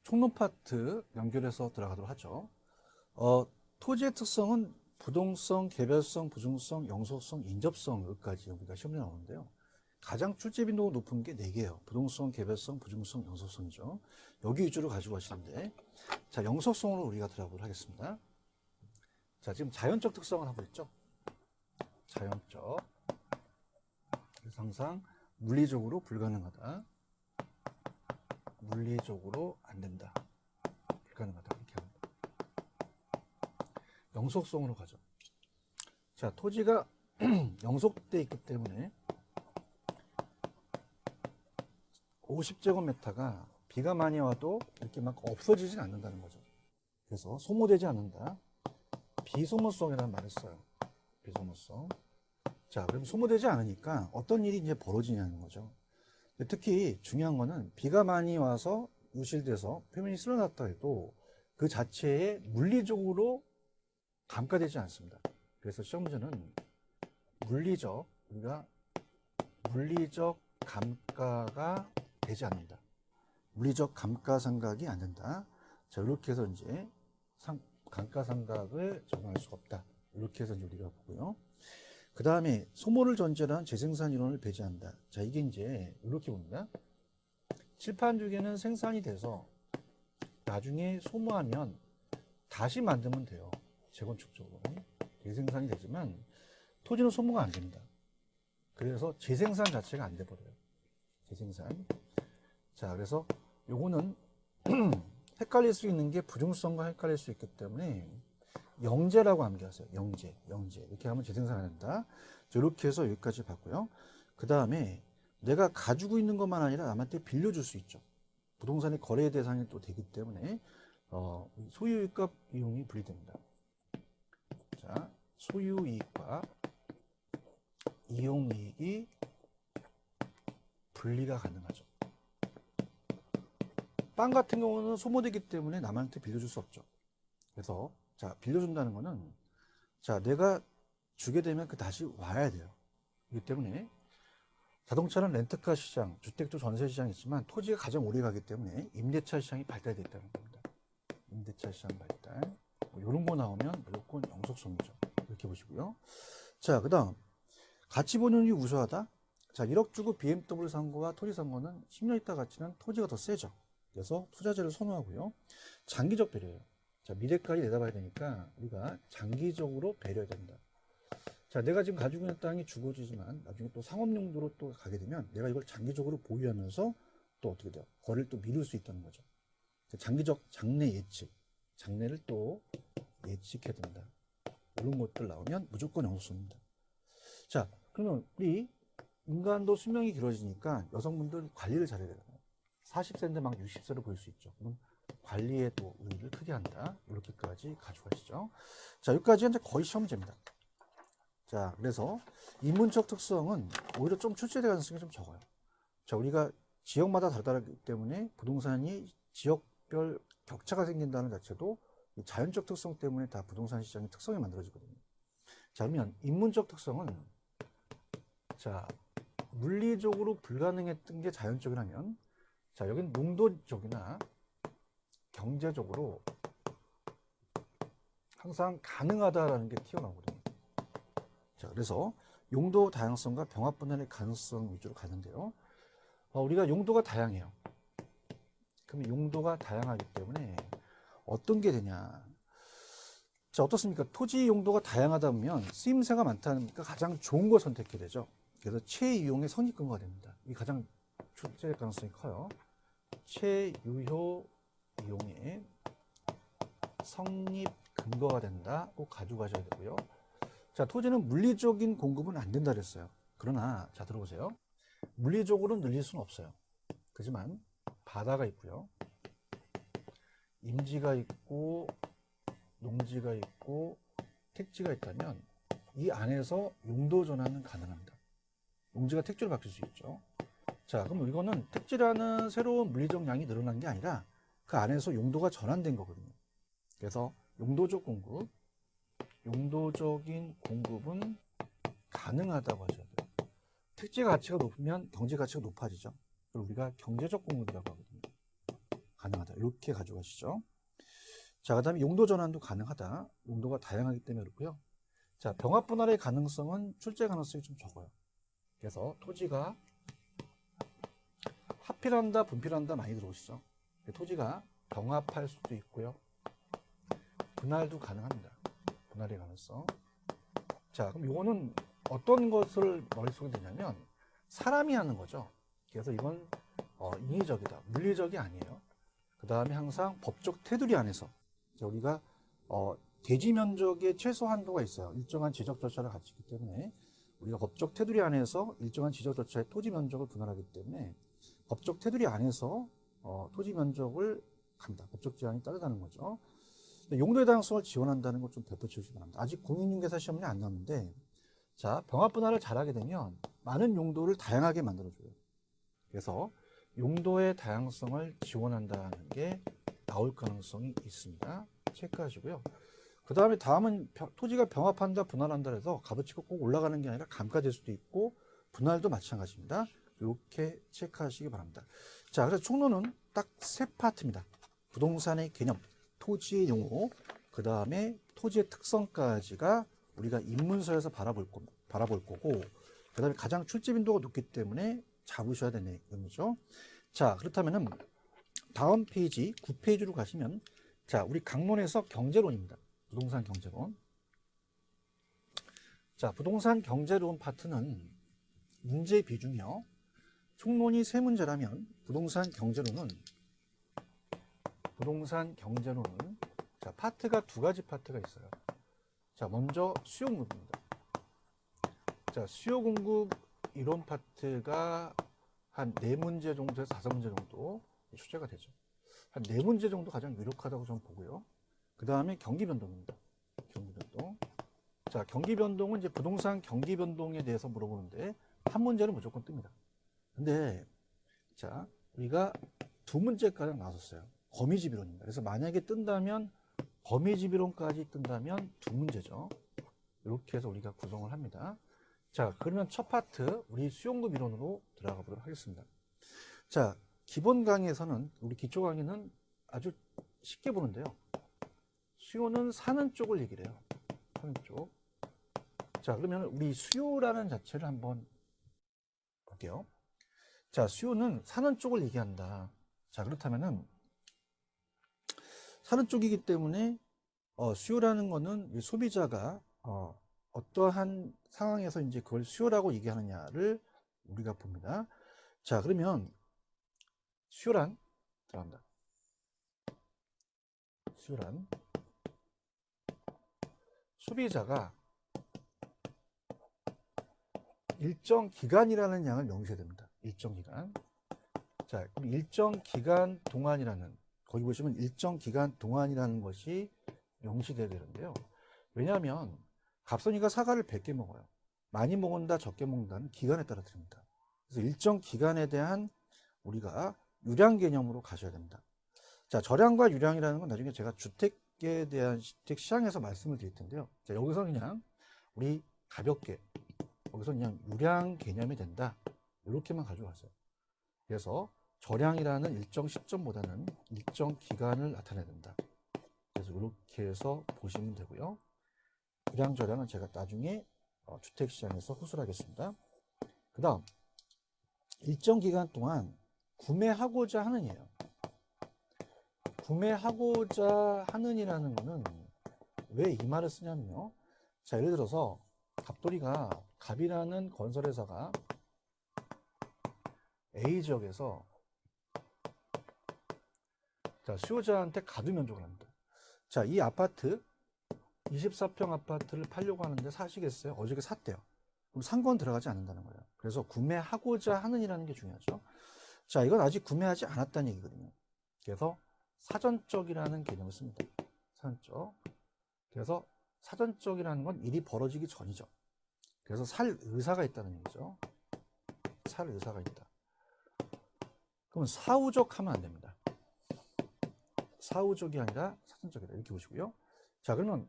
총론 파트 연결해서 들어가도록 하죠. 토지의 특성은 부동성, 개별성, 부중성, 영속성, 인접성까지 우리가 시험에 나오는데요. 가장 출제 빈도가 높은 게 4개예요. 부동성, 개별성, 부중성, 영속성이죠. 여기 위주로 가지고 가시는데, 자, 영속성으로 우리가 들어가도록 하겠습니다. 자, 지금 자연적 특성을 하고 있죠. 자연적. 그래서 항상 물리적으로 불가능하다. 물리적으로 안 된다. 불가능하다. 이렇게 합니다. 영속성으로 가죠. 자, 토지가 영속되어 있기 때문에 50제곱미터가 비가 많이 와도 이렇게 막 없어지진 않는다는 거죠. 그래서 소모되지 않는다. 비소모성이라는 말을 써요. 비소모성. 자, 그럼 소모되지 않으니까 어떤 일이 이제 벌어지냐는 거죠. 특히 중요한 거는 비가 많이 와서 유실돼서 표면이 쓸어났다 해도 그 자체에 물리적으로 감가되지 않습니다. 그래서 시험 문제는 우리가 물리적 감가가 되지 않는다. 물리적 감가상각이 안 된다. 자, 이렇게 해서 이제 감가상각을 적용할 수가 없다. 이렇게 해서 이제 우리가 보고요. 그 다음에 소모를 전제로 한 재생산 이론을 배제한다. 자, 이게 이제 이렇게 봅니다. 칠판죽에는 생산이 돼서 나중에 소모하면 다시 만들면 돼요. 재건축적으로. 재생산이 되지만 토지는 소모가 안 됩니다. 그래서 재생산 자체가 안 돼버려요. 재생산. 자, 그래서 요거는 헷갈릴 수 있는 게 부중성과 헷갈릴 수 있기 때문에 영재라고 암기하세요. 영재. 이렇게 하면 재생산 안 된다. 이렇게 해서 여기까지 봤고요. 그 다음에 내가 가지고 있는 것만 아니라 남한테 빌려줄 수 있죠. 부동산의 거래 대상이 또 되기 때문에 소유이익과 이용이 분리됩니다. 자, 소유이익과 이용이익이 분리가 가능하죠. 땅 같은 경우는 소모되기 때문에 남한테 빌려줄 수 없죠. 그래서 자, 빌려준다는 거는 자, 내가 주게 되면 그 다시 와야 돼요. 그렇기 때문에 자동차는 렌트카 시장, 주택도 전세 시장이 있지만 토지가 가장 오래 가기 때문에 임대차 시장이 발달되어 있다는 겁니다. 임대차 시장 발달. 이런 거 나오면 무조건 영속성이죠. 이렇게 보시고요. 자, 그 다음 가치 보존이 우수하다. 자, 1억 주고 BMW 산 거와 토지 산 거는 10년 있다 가치는 토지가 더 세죠. 그래서 투자자를 선호하고요. 장기적 배려예요. 자, 미래까지 내다봐야 되니까 우리가 장기적으로 배려해야 된다. 자, 내가 지금 가지고 있는 땅이 주거지지만 나중에 또 상업용도로 또 가게 되면 내가 이걸 장기적으로 보유하면서 또 어떻게 돼요? 거래를 또 미룰 수 있다는 거죠. 장기적 장래 예측. 장래를 또 예측해야 된다. 이런 것들 나오면 무조건 영속성입니다. 자, 그러면 우리 인간도 수명이 길어지니까 여성분들 관리를 잘해야 되잖아요. 40세인데 막 60세로 보일 수 있죠. 그럼 관리에 또 의의를 크게 한다. 이렇게까지 가져가시죠. 자, 여기까지 이제 거의 시험 문제입니다. 자, 그래서 인문적 특성은 오히려 좀 출제될 가능성이 좀 적어요. 자, 우리가 지역마다 다르기 때문에 부동산이 지역별 격차가 생긴다는 자체도 이 자연적 특성 때문에 다 부동산 시장의 특성이 만들어지거든요. 자, 그러면 인문적 특성은 자, 물리적으로 불가능했던 게 자연적이라면 자, 여기는 농도적이나 경제적으로 항상 가능하다라는 게 튀어나오거든요. 자, 그래서 용도 다양성과 병합 분할의 가능성 위주로 가는데요. 우리가 용도가 다양해요. 그럼 용도가 다양하기 때문에 어떤 게 되냐. 자, 어떻습니까? 토지 용도가 다양하다 보면 쓰임새가 많다니까 가장 좋은 걸 선택해야 되죠. 그래서 최이용의 성립 근거가 됩니다. 이게 가장 출제될 가능성이 커요. 최유효 이용의 성립 근거가 된다. 꼭 가져가셔야 되고요. 자, 토지는 물리적인 공급은 안 된다 그랬어요. 그러나 자, 들어보세요. 물리적으로 늘릴 수는 없어요. 그렇지만 바다가 있고요. 임지가 있고 농지가 있고 택지가 있다면 이 안에서 용도 전환은 가능합니다. 농지가 택지로 바뀔 수 있죠. 자, 그럼 이거는 택지라는 새로운 물리적 양이 늘어난 게 아니라 그 안에서 용도가 전환된 거거든요. 그래서 용도적 공급, 용도적인 공급은 가능하다고 하셔야 돼요. 택지 가치가 높으면 경제 가치가 높아지죠. 그걸 우리가 경제적 공급이라고 하거든요. 가능하다. 자, 이렇게 가져가시죠. 자, 그 다음에 용도 전환도 가능하다. 용도가 다양하기 때문에 그렇고요. 자, 병합 분할의 가능성은 출제 가능성이 좀 적어요. 그래서 토지가 합필한다, 분필한다 많이 들어오시죠. 토지가 병합할 수도 있고요. 분할도 가능합니다. 분할의 가능성. 자, 그럼 이거는 어떤 것을 머릿속에 드냐면 사람이 하는 거죠. 그래서 이건 인위적이다. 물리적이 아니에요. 그 다음에 항상 법적 테두리 안에서 우리가 대지 면적의 최소 한도가 있어요. 일정한 지적 절차를 갖추기 때문에 우리가 법적 테두리 안에서 일정한 지적 절차의 토지 면적을 분할하기 때문에 법적 테두리 안에서 토지 면적을 간다. 법적 제한이 따르다는 거죠. 용도의 다양성을 지원한다는 것 좀 덧붙여주시기 바랍니다. 아직 공인중개사 시험이 안 나왔는데 자, 병합 분할을 잘하게 되면 많은 용도를 다양하게 만들어줘요. 그래서 용도의 다양성을 지원한다는 게 나올 가능성이 있습니다. 체크하시고요. 그 다음에 다음은 토지가 병합한다, 분할한다 해서 값어치가 꼭 올라가는 게 아니라 감가될 수도 있고 분할도 마찬가지입니다. 이렇게 체크하시기 바랍니다. 자, 그래서 총론은 딱 세 파트입니다. 부동산의 개념, 토지의 용어, 그 다음에 토지의 특성까지가 우리가 입문서에서 바라볼 거고, 그 다음에 가장 출제 빈도가 높기 때문에 잡으셔야 되는 의미죠. 자, 그렇다면은 다음 페이지 9페이지로 가시면 자, 우리 강론에서 경제론입니다. 부동산 경제론. 자, 부동산 경제론 파트는 문제 비중이요. 총론이 세 문제라면 부동산 경제론은 자, 파트가 두 가지 파트가 있어요. 자, 먼저 수요 공급입니다. 자, 수요 공급 이론 파트가 한 4문제 정도에서 5문제 정도 출제가 되죠. 한 4문제 정도 가장 유력하다고 저는 보고요. 그 다음에 경기 변동입니다. 경기 변동. 자, 경기 변동은 이제 부동산 경기 변동에 대해서 물어보는데 한 문제는 무조건 뜹니다. 근데 자, 우리가 2문제가량 나왔었어요. 거미집 이론입니다. 그래서 만약에 뜬다면 거미집 이론까지 뜬다면 2문제죠. 이렇게 해서 우리가 구성을 합니다. 자, 그러면 첫 파트 우리 수용급 이론으로 들어가 보도록 하겠습니다. 자, 기본 강의에서는 우리 기초 강의는 아주 쉽게 보는데요. 수요는 사는 쪽을 얘기를 해요. 사는 쪽. 자, 그러면 우리 수요라는 자체를 한번 볼게요. 자, 수요는 사는 쪽을 얘기한다. 자, 그렇다면은 사는 쪽이기 때문에 수요라는 거는 소비자가 어떠한 상황에서 이제 그걸 수요라고 얘기하느냐를 우리가 봅니다. 자, 그러면 수요란 들어간다. 수요란 소비자가 일정 기간이라는 양을 명시해야 됩니다. 일정 기간. 자, 그럼 일정 기간 동안이라는, 거기 보시면 일정 기간 동안이라는 것이 명시되어야 되는데요. 왜냐하면 갑선이가 사과를 100개 먹어요. 많이 먹는다, 적게 먹는다는 기간에 따라 다릅니다. 그래서 일정 기간에 대한 우리가 유량 개념으로 가셔야 됩니다. 자, 저량과 유량이라는 건 나중에 제가 주택에 대한 주택 시장에서 말씀을 드릴 텐데요. 자, 여기서 그냥 우리 가볍게 여기서 그냥 유량 개념이 된다. 이렇게만 가져가세요. 그래서 저량이라는 일정 시점보다는 일정 기간을 나타내야 된다. 그래서 이렇게 해서 보시면 되고요. 유량, 저량은 제가 나중에 주택시장에서 호술하겠습니다. 그 다음 일정 기간 동안 구매하고자 하느니에요. 구매하고자 하느니라는 거는 왜 이 말을 쓰냐면요. 자, 예를 들어서 갑이라는 건설회사가 A지역에서 자, 수요자한테 가두 면적을 합니다. 자, 이 아파트 24평 아파트를 팔려고 하는데 사시겠어요? 어저께 샀대요. 그럼 산 건 들어가지 않는다는 거예요. 그래서 구매하고자 하느니라는 게 중요하죠. 자, 이건 아직 구매하지 않았다는 얘기거든요. 그래서 사전적이라는 개념을 씁니다. 사전적. 그래서 사전적이라는 건 일이 벌어지기 전이죠. 그래서 살 의사가 있다는 얘기죠. 살 의사가 있다. 그러면 사후적 하면 안 됩니다. 사후적이 아니라 사전적이다. 이렇게 보시고요. 자, 그러면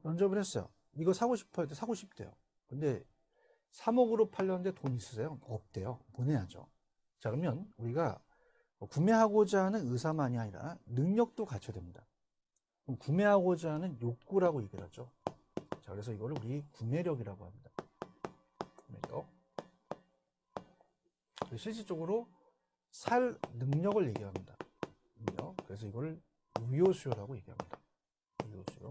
면접을 했어요. 이거 사고 싶어요. 사고 싶대요. 근데 3억으로 팔렸는데 돈 있으세요? 없대요. 보내야죠. 자, 그러면 우리가 구매하고자 하는 의사만이 아니라 능력도 갖춰야 됩니다. 그럼 구매하고자 하는 욕구라고 얘기를 하죠. 자, 그래서 이거를 우리 구매력이라고 합니다. 구매력. 실질적으로 살 능력을 얘기합니다. 능력. 그래서 이걸 유효수요라고 얘기합니다. 유효수요.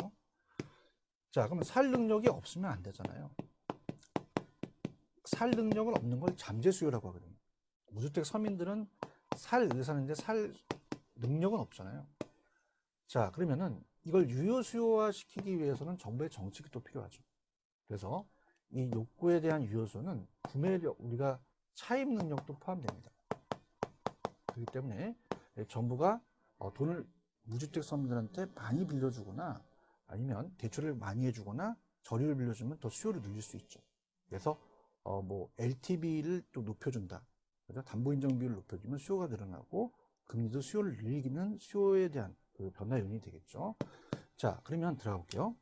자, 그러면 살 능력이 없으면 안 되잖아요. 살 능력은 없는 걸 잠재수요라고 하거든요. 무주택 서민들은 살 의사인데 살 능력은 없잖아요. 자, 그러면은 이걸 유효수요화 시키기 위해서는 정부의 정책이 또 필요하죠. 그래서 이 욕구에 대한 유효수요는 구매력, 우리가 차입 능력도 포함됩니다. 그렇기 때문에 정부가 돈을 무주택 서민들한테 많이 빌려주거나 아니면 대출을 많이 해주거나 저리를 빌려주면 더 수요를 늘릴 수 있죠. 그래서 뭐 LTV를 또 높여준다. 그래서 담보인정 비율을 높여주면 수요가 늘어나고 금리도 수요를 늘리기는 수요에 대한 그 변화 요인이 되겠죠. 자, 그러면 들어가 볼게요.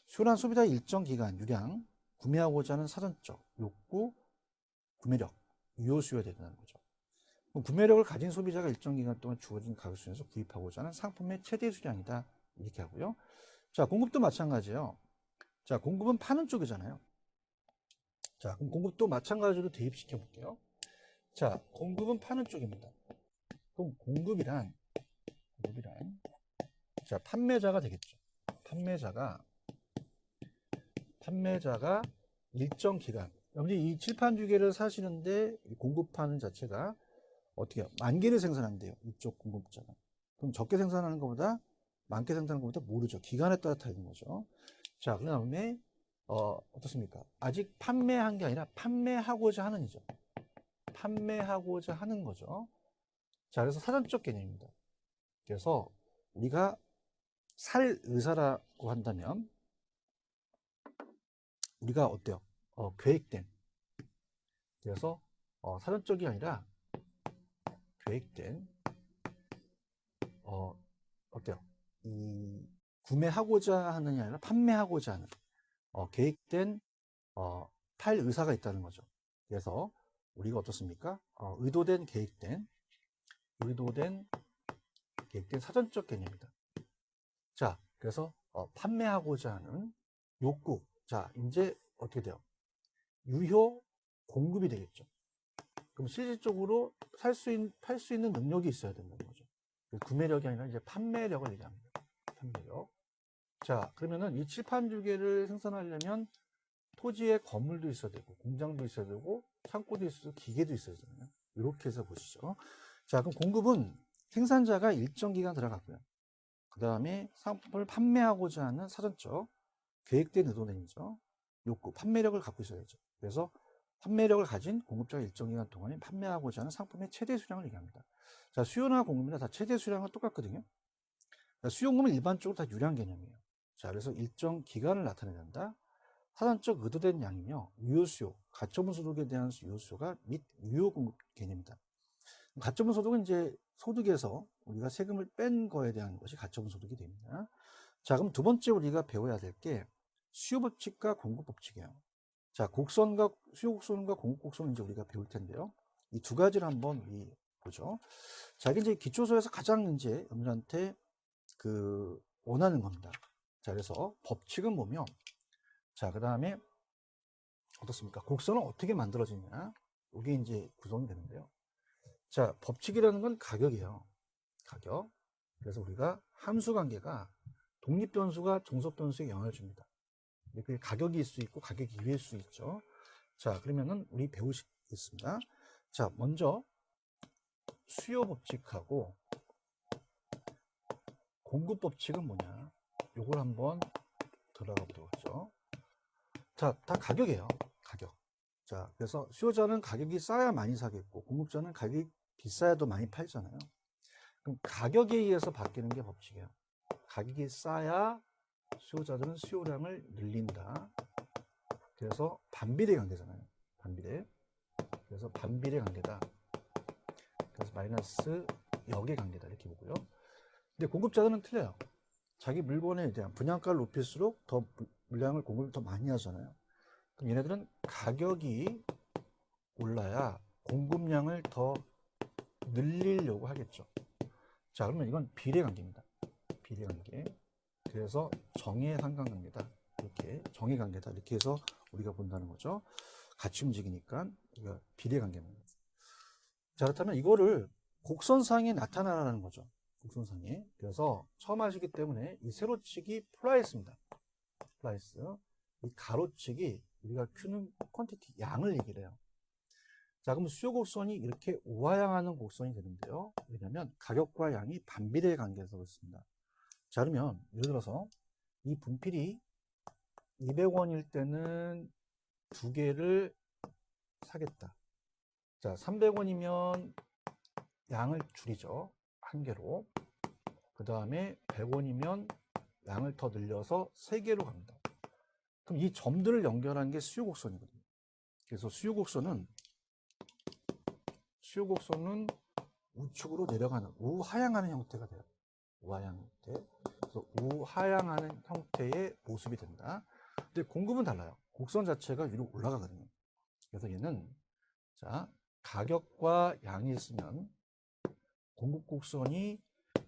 수요란 소비자의 일정 기간, 유량, 구매하고자 하는 사전적 욕구, 구매력, 유효 수요가 된다는 거죠. 구매력을 가진 소비자가 일정 기간 동안 주어진 가격 수준에서 구입하고자 하는 상품의 최대 수량이다. 이렇게 하고요. 자, 공급도 마찬가지예요. 자, 공급은 파는 쪽이잖아요. 자, 그럼 공급도 마찬가지로 대입시켜 볼게요. 자, 공급은 파는 쪽입니다. 그럼 공급이란 자, 판매자가 되겠죠. 판매자가 일정 기간, 여러분이 이 칠판주기를 사시는데 공급하는 자체가 어떻게 해요? 만 개를 생산한대요. 이쪽 공급자가. 그럼 적게 생산하는 것보다 많게 생산하는 것보다 모르죠. 기간에 따라 다른 거죠. 자, 그 다음에 어떻습니까? 아직 판매한 게 아니라 판매하고자 하는 이죠. 판매하고자 하는 거죠. 자, 그래서 사전적 개념입니다. 그래서 우리가 살 의사라고 한다면 우리가 어때요? 계획된. 그래서 사전적이 아니라 계획된 어때요? 구매하고자 하는 게 아니라 판매하고자 하는 계획된 팔 의사가 있다는 거죠. 그래서 우리가 어떻습니까? 의도된 계획된 사전적 개념이다. 자, 그래서 판매하고자 하는 욕구. 자, 이제 어떻게 돼요? 유효 공급이 되겠죠. 그럼 실질적으로 팔 수 있는 능력이 있어야 된다는 거죠. 구매력이 아니라 이제 판매력을 얘기합니다. 판매력. 자, 그러면은 이 칠판 주개를 생산하려면 토지에 건물도 있어야 되고, 공장도 있어야 되고, 창고도 있어야 되고, 기계도 있어야 되잖아요. 이렇게 해서 보시죠. 자, 그럼 공급은 생산자가 일정 기간 들어갔고요. 그 다음에 상품을 판매하고자 하는 사전적, 계획된 의도된이죠. 욕구, 판매력을 갖고 있어야죠. 그래서 판매력을 가진 공급자가 일정 기간 동안에 판매하고자 하는 상품의 최대 수량을 얘기합니다. 자, 수요나 공급이나 다 최대 수량은 똑같거든요. 수요공급은 일반적으로 다 유량 개념이에요. 자, 그래서 일정 기간을 나타낸다. 사전적 의도된 양이며 유효수요, 가처분 소득에 대한 유효수요가 및 유효공급 개념이다. 가처분 소득은 이제 소득에서 우리가 세금을 뺀 거에 대한 것이 가처분 소득이 됩니다. 자, 그럼 두 번째 우리가 배워야 될 게 수요법칙과 공급법칙이에요. 자, 곡선과 수요곡선과 공급곡선은 이제 우리가 배울 텐데요. 이 두 가지를 한번 우리 보죠. 자, 이게 이제 기초서에서 가장 이제 여러분들한테 원하는 겁니다. 자, 그래서 법칙은 뭐며, 자, 그 다음에 어떻습니까? 곡선은 어떻게 만들어지냐? 이게 이제 구성이 되는데요. 자, 법칙이라는 건 가격이에요. 가격. 그래서 우리가 함수 관계가 독립변수가 종속변수에 영향을 줍니다. 그게 가격일 수 있고 가격이 위일 수 있죠. 자, 그러면은 우리 배우시겠습니다. 자, 먼저 수요 법칙하고 공급 법칙은 뭐냐? 요걸 한번 들어가 보도록 하죠. 자, 다 가격이에요. 가격. 자, 그래서 수요자는 가격이 싸야 많이 사겠고 공급자는 가격이 비싸야 더 많이 팔잖아요. 그럼 가격에 의해서 바뀌는 게 법칙이에요. 가격이 싸야 수요자들은 수요량을 늘린다. 그래서 반비례 관계잖아요. 반비례. 그래서 반비례 관계다. 그래서 마이너스 역의 관계다. 이렇게 보고요. 근데 공급자들은 틀려요. 자기 물건에 대한 분양가를 높일수록 더 물량을 공급을 더 많이 하잖아요. 그럼 얘네들은 가격이 올라야 공급량을 더 늘리려고 하겠죠. 자, 그러면 이건 비례관계입니다. 비례관계. 그래서 정의 상관관계다. 이렇게 정의 관계다. 이렇게 해서 우리가 본다는 거죠. 같이 움직이니까 이거 비례관계입니다. 자, 그렇다면 이거를 곡선상에 나타나라는 거죠. 곡선상에. 그래서 처음 하시기 때문에 이 세로축이 플라이스입니다. 플라이스. 이 가로축이 우리가 Q는 퀀티티, 양을 얘기를 해요. 자, 그럼 수요 곡선이 이렇게 우하향하는 곡선이 되는데요. 왜냐하면 가격과 양이 반비례 관계에서 그렇습니다. 자, 그러면 예를 들어서 이 분필이 200원일 때는 두 개를 사겠다. 자, 300원이면 양을 줄이죠. 한 개로. 그 다음에 100원이면 양을 더 늘려서 3개로 갑니다. 그럼 이 점들을 연결한 게 수요 곡선이거든요. 그래서 수요 곡선은 우측으로 내려가는, 우하향하는 형태가 돼요. 우하향 형태. 그래서 우하향하는 형태의 모습이 된다. 근데 공급은 달라요. 곡선 자체가 위로 올라가거든요. 그래서 얘는, 자, 가격과 양이 있으면 공급 곡선이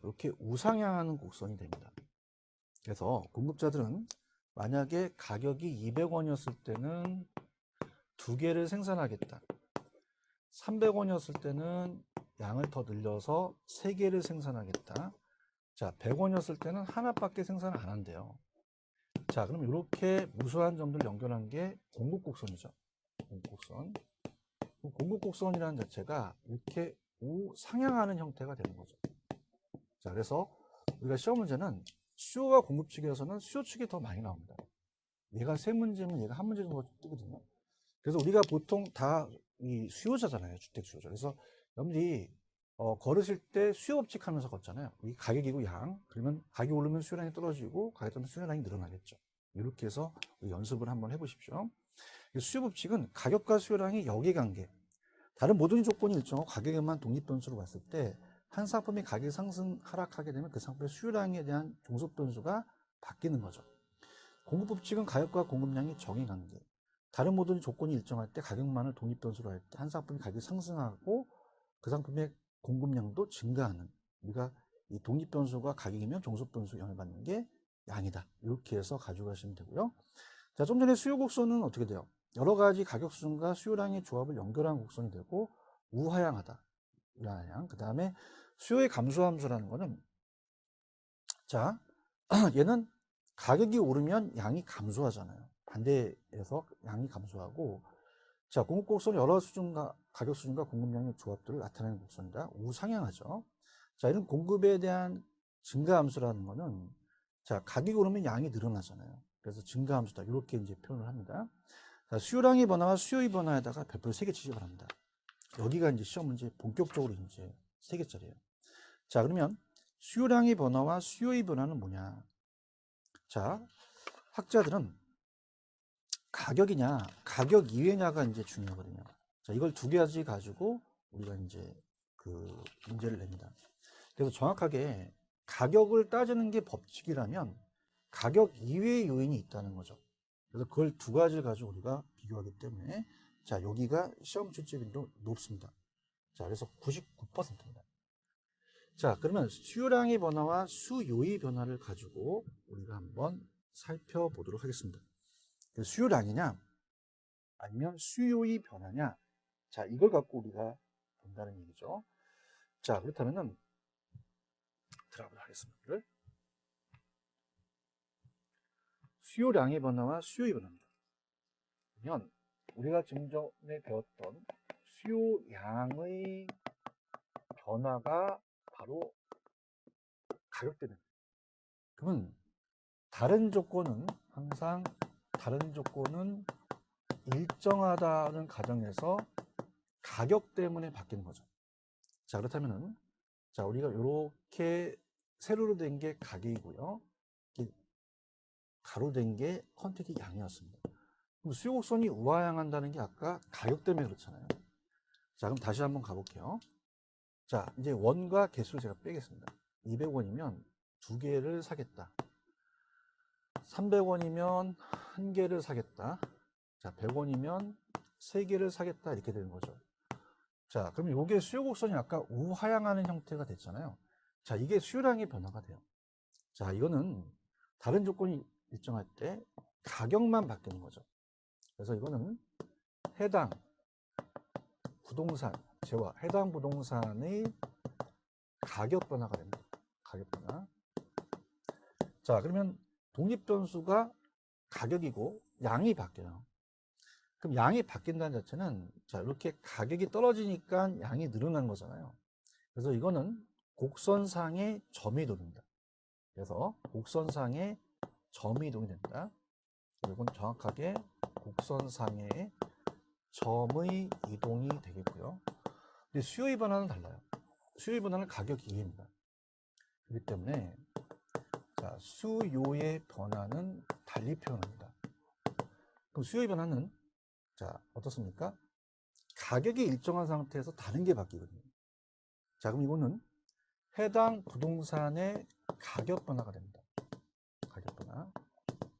이렇게 우상향하는 곡선이 됩니다. 그래서 공급자들은 만약에 가격이 200원이었을 때는 두 개를 생산하겠다. 300원이었을 때는 양을 더 늘려서 3개를 생산하겠다. 자, 100원이었을 때는 하나밖에 생산을 안 한대요. 자, 그럼 이렇게 무수한 점들 연결한 게 공급곡선이죠. 공급곡선. 공급곡선이라는 자체가 이렇게 우상향하는 형태가 되는 거죠. 자, 그래서 우리가 시험 문제는 수요와 공급 측에서는 수요 측이 더 많이 나옵니다. 얘가 세 문제면 얘가 한 문제 정도 뜨거든요. 그래서 우리가 보통 다 이 수요자잖아요. 주택 수요자. 그래서 여러분들이 걸으실 때 수요 법칙 하면서 걷잖아요. 이 가격이고 양. 그러면 가격이 오르면 수요량이 떨어지고 가격이 떨어지면 수요량이 늘어나겠죠. 이렇게 해서 우리 연습을 한번 해보십시오. 수요 법칙은 가격과 수요량이 역의관계. 다른 모든 조건이 일정하고 가격에만 독립변수로 봤을 때 한 상품이 가격이 상승, 하락하게 되면 그 상품의 수요량에 대한 종속변수가 바뀌는 거죠. 공급법칙은 가격과 공급량이 정의관계. 다른 모든 조건이 일정할 때 가격만을 독립변수로 할 때 한 상품이 가격이 상승하고 그 상품의 공급량도 증가하는, 우리가 이 독립변수가 가격이면 종속변수 영향을 받는 게 양이다. 이렇게 해서 가져가시면 되고요. 자, 좀 전에 수요 곡선은 어떻게 돼요? 여러 가지 가격 수준과 수요량의 조합을 연결한 곡선이 되고 우하향하다. 우하향. 그 다음에 수요의 감소함수라는 거는, 자, 얘는 가격이 오르면 양이 감소하잖아요. 반대해서 양이 감소하고, 자, 공급 곡선은 여러 수준과 가격 수준과 공급량의 조합들을 나타내는 곡선이다. 우상향하죠. 자, 이런 공급에 대한 증가함수라는 거는, 자, 가격이 오르면 양이 늘어나잖아요. 그래서 증가함수다. 이렇게 이제 표현을 합니다. 자, 수요량의 변화와 수요의 변화에다가 별표를 3개 치시기 바랍니다. 여기가 이제 시험 문제 본격적으로 이제 3개짜리예요. 자, 그러면 수요량의 변화와 수요의 변화는 뭐냐? 자, 학자들은 가격이냐, 가격 이외냐가 이제 중요하거든요. 자, 이걸 두 가지 가지고 우리가 이제 그 문제를 냅니다. 그래서 정확하게 가격을 따지는 게 법칙이라면 가격 이외의 요인이 있다는 거죠. 그래서 그걸 두 가지를 가지고 우리가 비교하기 때문에, 자, 여기가 시험 출제 빈도 높습니다. 자, 그래서 99%입니다. 자, 그러면 수요량의 변화와 수요의 변화를 가지고 우리가 한번 살펴보도록 하겠습니다. 수요량이냐 아니면 수요의 변화냐, 자, 이걸 갖고 우리가 본다는 얘기죠. 자, 그렇다면은 들어가도록 하겠습니다. 수요량의 변화와 수요의 변화입니다. 그러면 우리가 지금 전에 배웠던 수요량의 변화가 바로 가격 때문에, 그러면 다른 조건은 항상 다른 조건은 일정하다는 가정에서 가격 때문에 바뀌는 거죠. 자, 그렇다면은, 자, 우리가 이렇게 세로로 된 게 가격이고요. 가로 된 게 퀀티티 양이었습니다. 그럼 수요 곡선이 우하향한다는 게 아까 가격 때문에 그렇잖아요. 자, 그럼 다시 한번 가볼게요. 자, 이제 원과 개수를 제가 빼겠습니다. 200원이면 두 개를 사겠다. 300원이면 한 개를 사겠다. 자, 100원이면 세 개를 사겠다. 이렇게 되는 거죠. 자, 그럼 요게 수요 곡선이 아까 우하향하는 형태가 됐잖아요. 자, 이게 수요량의 변화가 돼요. 자, 이거는 다른 조건이 일정할 때 가격만 바뀌는 거죠. 그래서 이거는 해당 부동산, 재화, 해당 부동산의 가격 변화가 됩니다. 가격 변화. 자, 그러면 독립변수가 가격이고 양이 바뀌어요. 그럼 양이 바뀐다는 자체는 자, 이렇게 가격이 떨어지니까 양이 늘어난 거잖아요. 그래서 이거는 곡선상의 점이동입니다. 그래서 곡선상의 점이동이 된다. 이건 정확하게 곡선상의 점의 이동이 되겠고요. 근데 수요의 변화는 달라요. 수요의 변화는 가격 이외입니다. 그렇기 때문에 자, 수요의 변화는 달리 표현합니다. 그럼 수요의 변화는 자, 어떻습니까? 가격이 일정한 상태에서 다른 게 바뀌거든요. 자, 그럼 이거는 해당 부동산의 가격 변화가 됩니다. 가격 변화.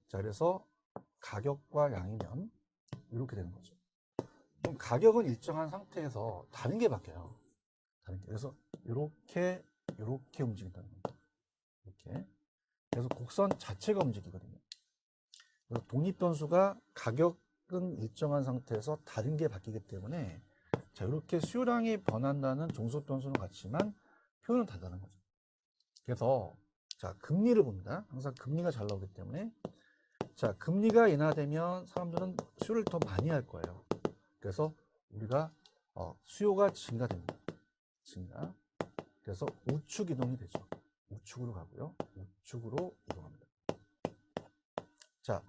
자, 그래서 가격과 양이면 이렇게 되는 거죠. 그럼 가격은 일정한 상태에서 다른 게 바뀌어요. 다른 게. 그래서 이렇게 움직인다는 겁니다. 이렇게. 그래서 곡선 자체가 움직이거든요. 그래서 독립변수가 가격은 일정한 상태에서 다른 게 바뀌기 때문에 자, 이렇게 수요량이 변한다는 종속변수는 같지만 표현은 다르다는 거죠. 그래서 자, 금리를 봅니다. 항상 금리가 잘 나오기 때문에 자, 금리가 인하되면 사람들은 수요를 더 많이 할 거예요. 그래서 우리가 수요가 증가됩니다. 증가. 그래서 우측 이동이 되죠. 우측으로 가고요. 우측으로 이동합니다. 자,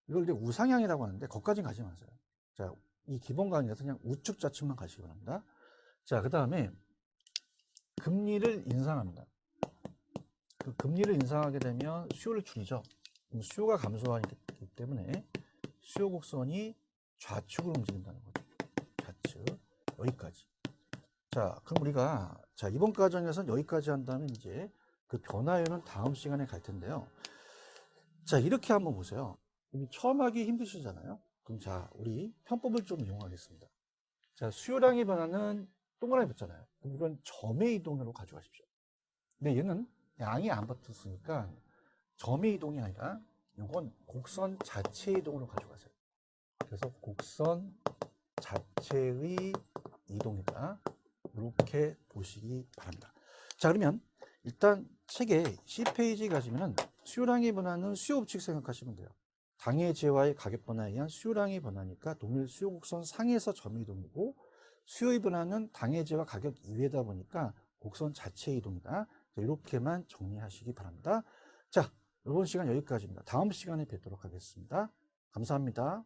이걸 이제 우상향이라고 하는데 거기까지는 가지 마세요. 자, 이 기본 강의에서 그냥 우측 좌측만 가시기 바랍니다. 자, 그 다음에 금리를 인상합니다. 그 금리를 인상하게 되면 수요를 줄이죠. 수요가 감소하기 때문에 수요 곡선이 좌측으로 움직인다는 거죠. 좌측. 여기까지. 자, 그럼 우리가 자, 이번 과정에서는 여기까지 한다면 이제 그 변화율은 다음 시간에 갈 텐데요. 자, 이렇게 한번 보세요. 이미 처음 하기 힘드시잖아요. 그럼 자, 우리 편법을 좀 이용하겠습니다. 자, 수요량의 변화는 동그라미 붙잖아요. 그럼 이건 점의 이동으로 가져가십시오. 근데 얘는 양이 안 붙었으니까 점의 이동이 아니라 이건 곡선 자체의 이동으로 가져가세요. 그래서 곡선 자체의 이동이다. 이렇게 보시기 바랍니다. 자, 그러면 일단 책에 C페이지 가시면은 수요량의 변화는 수요 법칙 생각하시면 돼요. 당해 재화의 가격 변화에 의한 수요량의 변화니까 동일 수요 곡선 상에서 점의 이동이고 수요의 변화는 당해 재화 가격 이외다 보니까 곡선 자체의 이동이다. 자, 이렇게만 정리하시기 바랍니다. 자, 이번 시간 여기까지입니다. 다음 시간에 뵙도록 하겠습니다. 감사합니다.